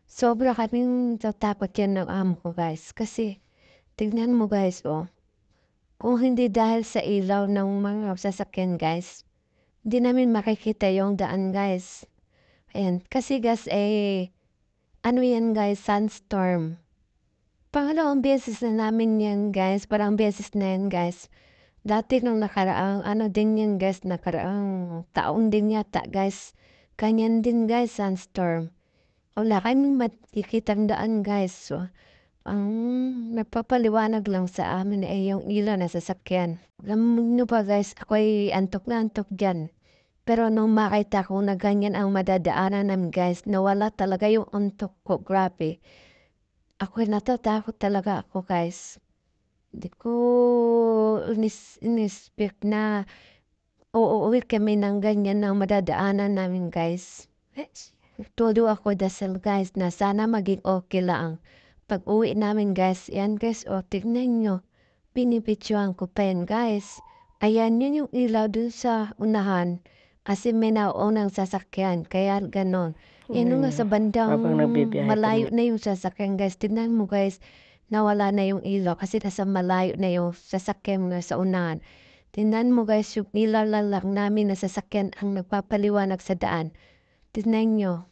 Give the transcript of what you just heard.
Sobra kaming natatakot yan ng amo ko guys, kasi tignan mo guys, oh, kung hindi dahil sa ilaw ng mga sasakyan guys, hindi namin makikita yung daan guys. Ayan, kasi guys, ano yan guys, sandstorm. Pangalawang beses na namin yan guys, parang beses na yan guys. Dati nung nakaraang ano din yan guys, nakaraang taon din yata guys. Ganyan din guys, sandstorm. Wala kaming makikitang daan guys. So, ang nagpapaliwanag lang sa amin ay yung ilaw na sasakyan. Alam niyo ba guys, ako'y antok na antok dyan. Pero nung makita ko na ganyan ang madadaanan namin guys, nawala talaga yung antok ko, grabe. Ako'y natatakot talaga ako guys. Hindi ko in-expect na uuwi kami ng ganyan ang madadaanan namin guys. Todo ako dasal guys na sana maging okay lang. Pag-uwi namin guys, yan guys, o tignan nyo, binibidyohan ko pa yan guys. Ayan, yun yung ilaw dun sa unahan. Kasi may naunang sasakyan, kaya ganon. Yan nga sa bandang Habang nagbibiyahe malayo kami. na yung sasakyan guys. Tignan mo guys, nawala na yung ilaw kasi nasa malayo na yung sasakyan na sa unahan. Tignan mo guys, yung ilaw lang namin na sasakyan ang nagpapaliwanag sa daan. Tignan nyo.